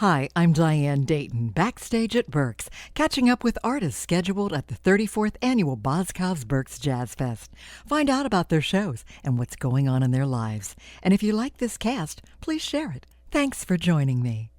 Hi, I'm Diane Dayton, backstage at Berks, catching up with artists scheduled at the 34th Annual Boscov's Berks Jazz Fest. Find out about their shows and what's going on in their lives. And if you like this cast, please share it. Thanks for joining me.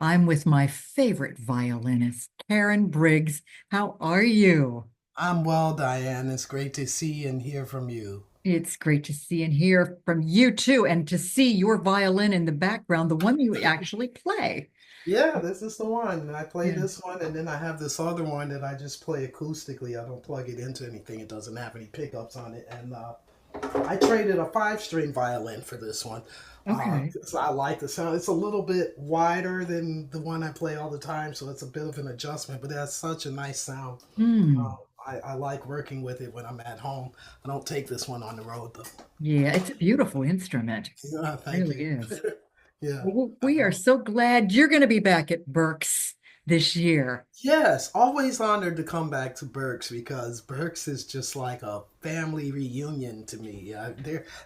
I'm with my favorite violinist, Karen Briggs. How are you? I'm well, Diane. It's great to see and hear from you. It's great to see and hear from you too, and to see your violin in the background, the one you actually play. Yeah, this is the one. I play Yeah. this one, and then I have this other one that I just play acoustically. I don't plug it into anything. It doesn't have any pickups on it. And I traded a five-string violin for this one. Okay. 'Cause I like the sound. It's a little bit wider than the one I play all the time, so it's a bit of an adjustment, but it has such a nice sound. Hmm. I like working with it when I'm at home. I don't take this one on the road, though. Yeah, it's a beautiful instrument. Yeah, It thank really you. is. Yeah. Well, we are so glad you're going to be back at Berks this year. Yes, always honored to come back to Berks because Berks is just like a family reunion to me.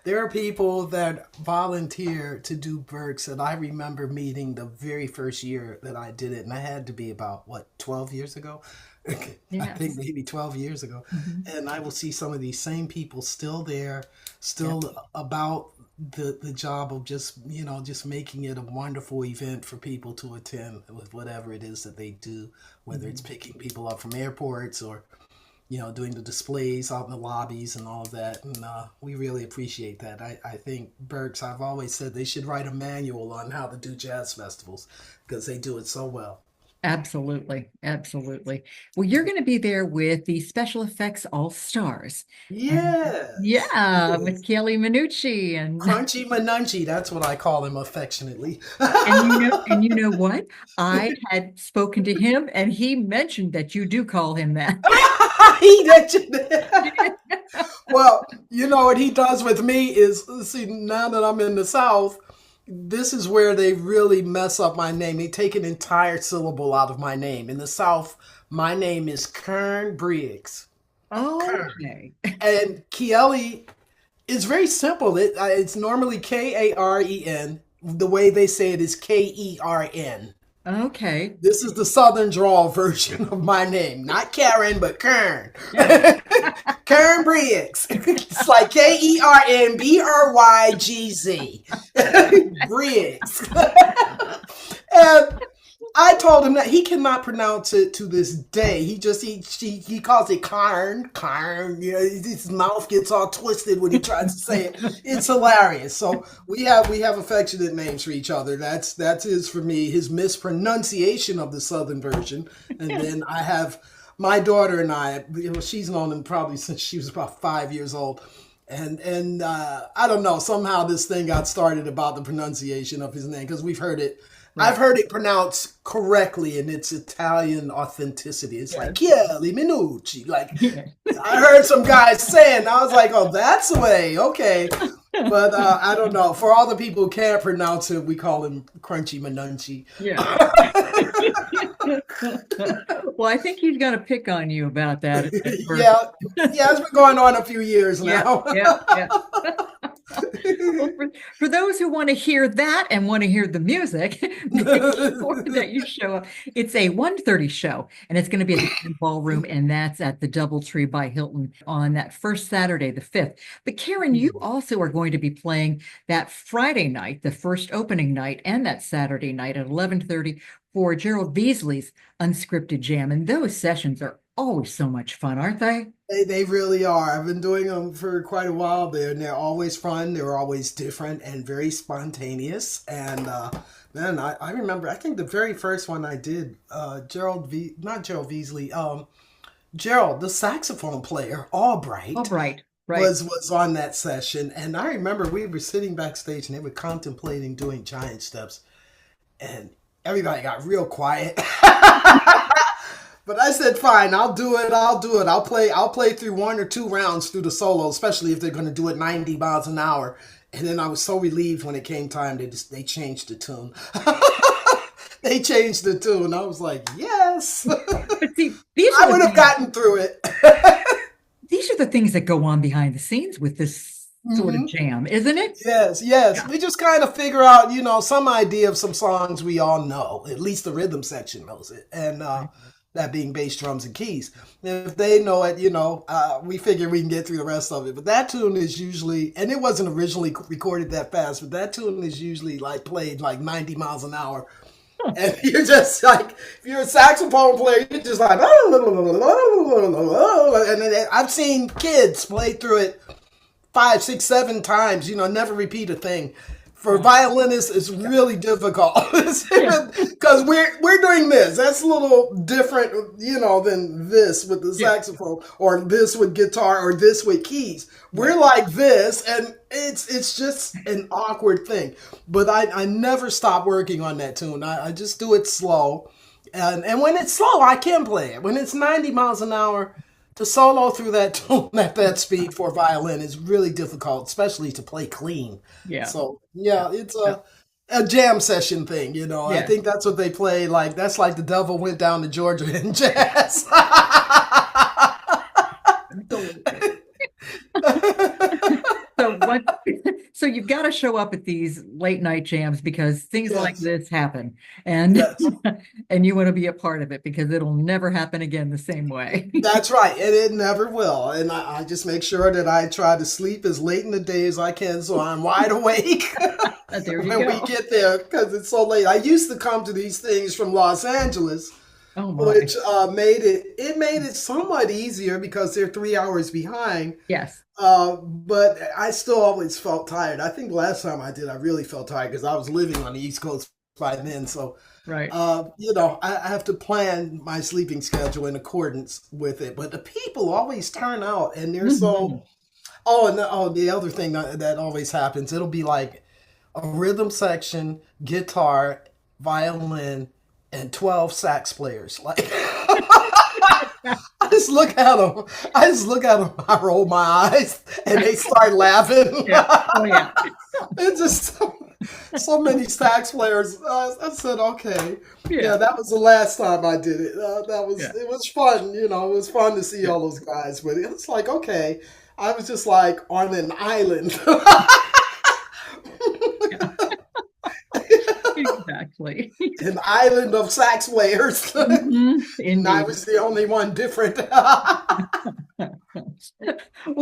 There are people that volunteer to do Berks, and I remember meeting the very first year that I did it, and I had to be about what 12 years ago. I think Yes. maybe 12 years ago, Mhm. and I will see some of these same people still there, Yep. still about the job of just making it a wonderful event for people to attend with whatever it is that they do, whether it's Mhm. picking people up from airports or doing the displays out in the lobbies and all of that. And we really appreciate that. I think Berks, I've always said they should write a manual on how to do jazz festivals because they do it so well. Absolutely. Absolutely. Well, you're going to be there with the Special Effects All Stars. And Yes, yeah, with yes. Kelly Minucci Crunchy Manunchi, that's what I call him affectionately. and you know what? I had spoken to him and he mentioned that you do call him that. He mentioned it. Well, you know what he does with me is see now that I'm in the South, this is where they really mess up my name. They take an entire syllable out of my name. In the South, my name is Karen Briggs. Kern. Okay. And Kieli is very simple. It's normally Karen. The way they say it is Kern. Okay. This is the Southern drawl version of my name. Not Karen, but Kern. Yeah. Karen Briggs. It's like KERNBRYGZ. Briggs. And I told him that he cannot pronounce it to this day. He calls it Karn, Karn. His mouth gets all twisted when he tries to say it. It's hilarious. So we have affectionate names for each other. That's his for me. His mispronunciation of the Southern version, and then I have my daughter and I. She's known him probably since she was about 5 years old. And I don't know. Somehow this thing got started about the pronunciation of his name because we've heard it. I've Right. heard it pronounced correctly in its Italian authenticity. It's like Yes. Chieli Minucci. Like Yeah. I heard some guys saying, I was like, oh, that's the way. Okay. But I don't know. For all the people who can't pronounce it, we call him Crunchy Manunchi. Yeah. Well, I think he's going to pick on you about that at first. Yeah. Yeah, it's been going on a few years Yeah, now. yeah, yeah. Well, for those who want to hear that and want to hear the music, make sure that you show up. It's a 1:30 show, and it's going to be at the Grand Ballroom, and that's at the Doubletree by Hilton on that first Saturday, the 5th. But Karen, you also are going to be playing that Friday night, the first opening night, and that Saturday night at 11:30 for Gerald Beasley's Unscripted Jam. And those sessions are always so much fun, aren't they? They really are. I've been doing them for quite a while there, and they're always fun. They're always different and very spontaneous. And man, I remember. I think the very first one I did, not Gerald Beasley, Gerald, the saxophone player, Oh, Albright, right, right. was on that session. And I remember we were sitting backstage, and they were contemplating doing giant steps, and everybody got real quiet. But I said, fine, I'll do it. I'll do it. I'll play through one or two rounds through the solo, especially if they're going to do it 90 miles an hour. And then I was so relieved when it came time. They changed the tune. They changed the tune. I was like, yes, But see, these I are the would have things gotten through it. these are the things that go on behind the scenes with this sort of Hmm. jam, isn't it? Yes, yes. Yeah. We just kind of figure out, some idea of some songs we all know. At least the rhythm section knows it, and that being bass, drums, and keys. If they know it, we figure we can get through the rest of it. But that tune is usually, and it wasn't originally recorded that fast, but that tune is usually like played like 90 miles an hour. And you're just like, if you're a saxophone player, you're just like, and then I've seen kids play through it 5, 6, 7 times, never repeat a thing. For Wow. violinists, it's really difficult Yeah. because we're doing this. That's a little different, than this with the Yeah. saxophone, or this with guitar, or this with keys. We're Right. like this, and it's just an awkward thing. But I never stop working on that tune. I just do it slow, and when it's slow, I can play it. When it's 90 miles an hour, to solo through that tune at that speed for violin is really difficult, especially to play clean. Yeah. So yeah, it's Yeah. a jam session thing. I Yeah. think that's what they play. Like that's like the devil went down to Georgia in jazz. Absolutely. So what so you've got to show up at these late night jams because things like Yes, this happen and yes. and you want to be a part of it because it'll never happen again the same way. That's right, and it never will. And I just make sure that I try to sleep as late in the day as I can so I'm wide awake There you when we go. get there because it's so late. I used to come to these things from Los Angeles, Oh my. which made it somewhat easier because they're 3 hours behind. Yes. But I still always felt tired. I think last time I did, I really felt tired because I was living on the East Coast by then. So, Right. I have to plan my sleeping schedule in accordance with it. But the people always turn out, and they're so. Mhm. Oh, and the other thing that always happens, it'll be like a rhythm section, guitar, violin, and 12 sax players. Like. I just look at them. I just look at them. I roll my eyes, and they start laughing. Yeah. Oh yeah. It's just so many sax players. I said, okay, yeah, Yeah. that was the last time I did it. Yeah. It was fun. It was fun to see Yeah. all those guys. But it's like, okay, I was just like on an island. Yeah. Exactly. An island of sax players. Mhm. And I Indeed. was the only one different. Well,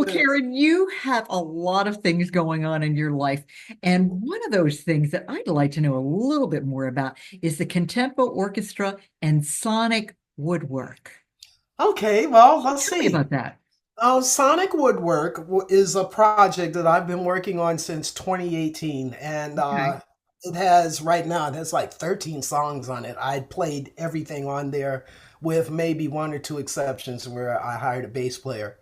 Yes. Karen, you have a lot of things going on in your life. And one of those things that I'd like to know a little bit more about is the Contempo Orchestra and sonic woodwork. Okay, well, let's Tell me see. about that. Sonic Woodwork is a project that I've been working on since 2018, and Okay. it has right now it has like 13 songs on it. I played everything on there, with maybe one or two exceptions where I hired a bass player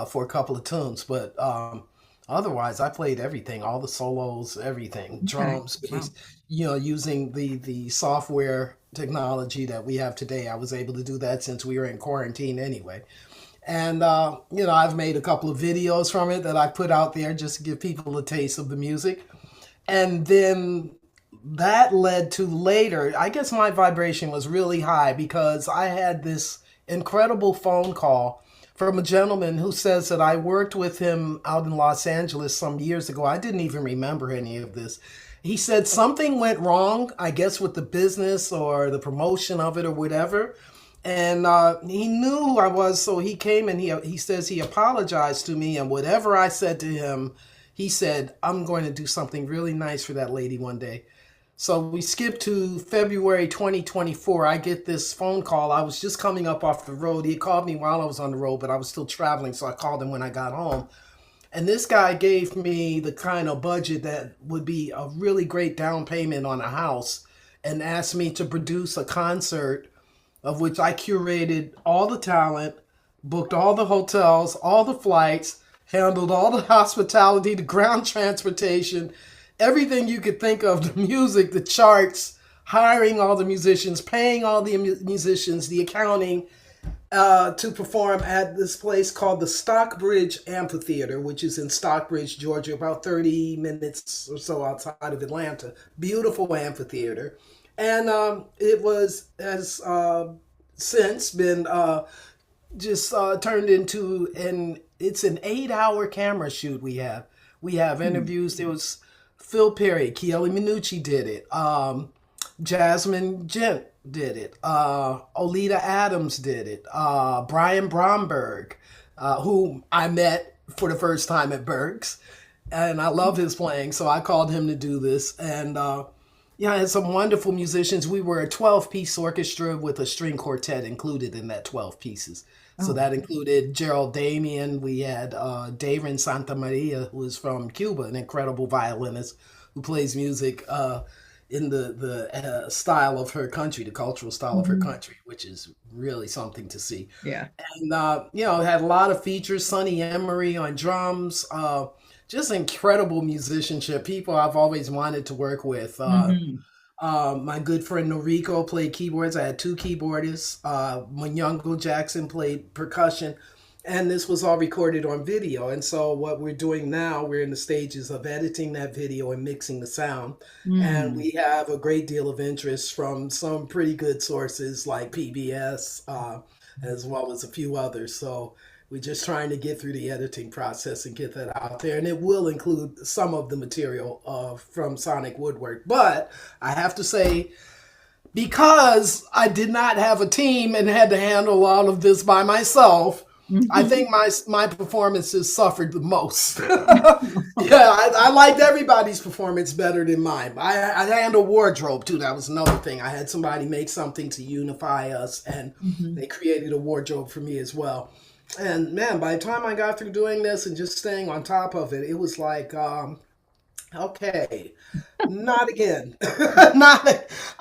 for a couple of tunes, but otherwise I played everything, all the solos, everything, Okay. drums, bass. Wow. Using the software technology that we have today, I was able to do that since we were in quarantine anyway. And, I've made a couple of videos from it that I put out there just to give people a taste of the music. And then that led to later, I guess my vibration was really high because I had this incredible phone call from a gentleman who says that I worked with him out in Los Angeles some years ago. I didn't even remember any of this. He said something went wrong, I guess, with the business or the promotion of it or whatever. And he knew who I was, so he came and he says he apologized to me, and whatever I said to him, he said, I'm going to do something really nice for that lady one day. So we skip to February 2024. I get this phone call. I was just coming up off the road. He called me while I was on the road, but I was still traveling, so I called him when I got home. And this guy gave me the kind of budget that would be a really great down payment on a house and asked me to produce a concert of which I curated all the talent, booked all the hotels, all the flights, handled all the hospitality, the ground transportation, everything you could think of, the music, the charts, hiring all the musicians, paying all the musicians, the accounting, to perform at this place called the Stockbridge Amphitheater, which is in Stockbridge, Georgia, about 30 minutes or so outside of Atlanta. Beautiful amphitheater. And it has since been just turned into it's an 8-hour camera shoot we have. We have Hmm. interviews. There was Phil Perry, Chieli Minucci did it. Jasmine Gent did it. Olita Adams did it. Brian Bromberg, who I met for the first time at Berks, and I love his playing, so I called him to do this. And yeah, I had some wonderful musicians. We were a 12-piece orchestra with a string quartet included in that 12 pieces. So Oh, that included Gerald Damian. We had Dayron Santa Maria, who is from Cuba, an incredible violinist who plays music in the style of her country, the cultural style of her mhm. country, which is really something to see. Yeah. And had a lot of features. Sonny Emery on drums. Just incredible musicianship. People I've always wanted to work with. Hmm. My good friend Noriko played keyboards. I had two keyboardists. Munyungo Jackson played percussion. And this was all recorded on video. And so, what we're doing now, we're in the stages of editing that video and mixing the sound. And Mm. we have a great deal of interest from some pretty good sources like PBS, as well as a few others. So, we're just trying to get through the editing process and get that out there. And it will include some of the material from Sonic Woodwork. But I have to say, because I did not have a team and had to handle all of this by myself, I think my performances suffered the most. Yeah, I liked everybody's performance better than mine. I handled wardrobe too. That was another thing. I had somebody make something to unify us, and Mhm. they created a wardrobe for me as well. And man, by the time I got through doing this and just staying on top of it, it was like, okay, not again. Not, I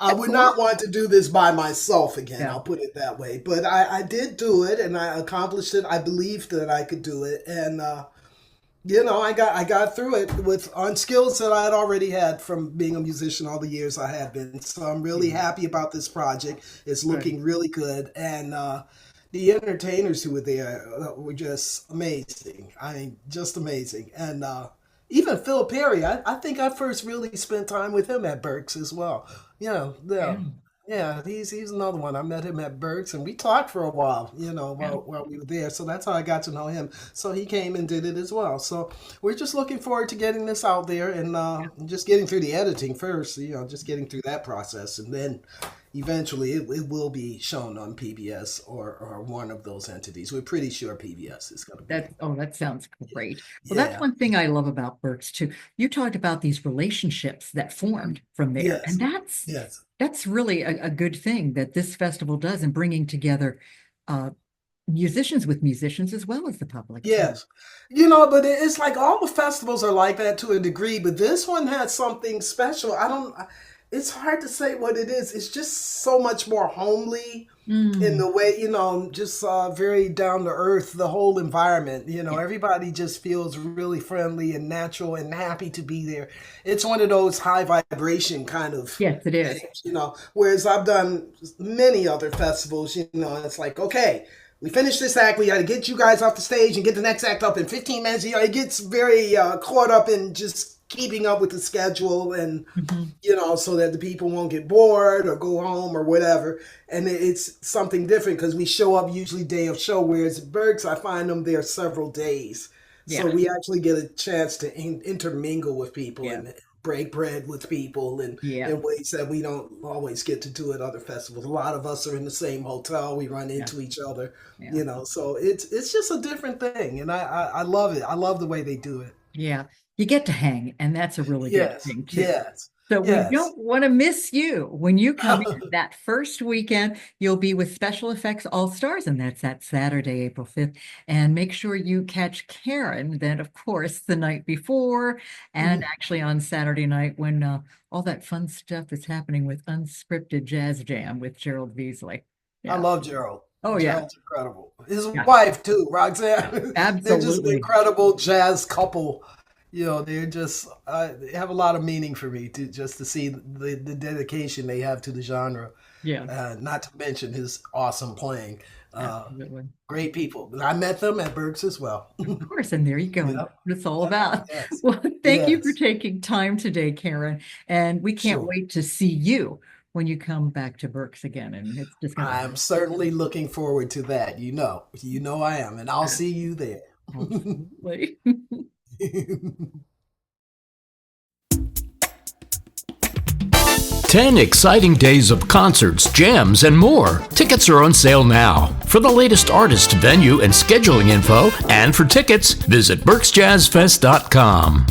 That's would one. not want to do this by myself again. Yeah. I'll put it that way. But I did do it, and I accomplished it. I believed that I could do it, and I got through it with on skills that I had already had from being a musician all the years I had been. So I'm really Yeah. happy about this project. It's Good. looking really good, and the entertainers who were there were just amazing. I mean, just amazing. And even Phil Perry, I think I first really spent time with him at Berks as well. Yeah. Yeah. Yeah, he's another one. I met him at Berks, and we talked for a while, Yeah. while we were there. So that's how I got to know him. So he came and did it as well. So we're just looking forward to getting this out there and just getting through the editing first. Just getting through that process, and then eventually it will be shown on PBS or one of those entities. We're pretty sure PBS is going to be. That sounds great. Well, that's Yeah. one thing I love about Berks too. You talked about these relationships that formed from there, and Yes. that's Yes. that's really a good thing that this festival does in bringing together uh, musicians with musicians as well as the public too. Yes. But it's like all the festivals are like that to a degree, but this one has something special. It's hard to say what it is. It's just so much more homely in Mm, the way, just very down to earth, the whole environment. yeah. Everybody just feels really friendly and natural and happy to be there. It's one of those high vibration kind of Yes, it is. things, whereas I've done many other festivals, it's like, okay, we finished this act. We got to get you guys off the stage and get the next act up in 15 minutes. It gets very caught up in just keeping up with the schedule and, Mhm. so that the people won't get bored or go home or whatever. And it's something different because we show up usually day of show, whereas at Berks, I find them there several days. So Yeah, we actually get a chance to intermingle with people yeah, and break bread with people and yeah, in ways that we don't always get to do at other festivals. A lot of us are in the same hotel. We run yeah, into each other, yeah, so it's just a different thing. And I love it. I love the way they do it. yeah. You get to hang, and that's a really good Yes, thing too. yes, So we yes. don't want to miss you when you come in that first weekend. You'll be with Special Effects All Stars, and that's that Saturday, April 5th. And make sure you catch Karen then, of course, the night before, and Mhm. actually on Saturday night when all that fun stuff is happening with Unscripted Jazz Jam with Gerald Beasley. I Yeah. love Gerald. Oh, yeah. Gerald's incredible. His Yeah. wife too, Roxanne. They're just an Absolutely. incredible jazz couple. They're just they have a lot of meaning for me to see the dedication they have to the genre. Yeah. Not to mention his awesome playing. Uh, Absolutely. Great people. I met them at Berks as well. Of course, and there you go. And Yep. that's what it's all Yep. about. Yes. Well, thank you for Yes. taking time today, Karen. And we can't Sure. wait to see you when you come back to Berks again. And it's just going to I'm certainly looking forward to that. You know I am, and I'll be see you there. absolutely. Ten exciting days of concerts, jams, and more. Tickets are on sale now. For the latest artist, venue, and scheduling info, and for tickets, visit BerksJazzFest.com.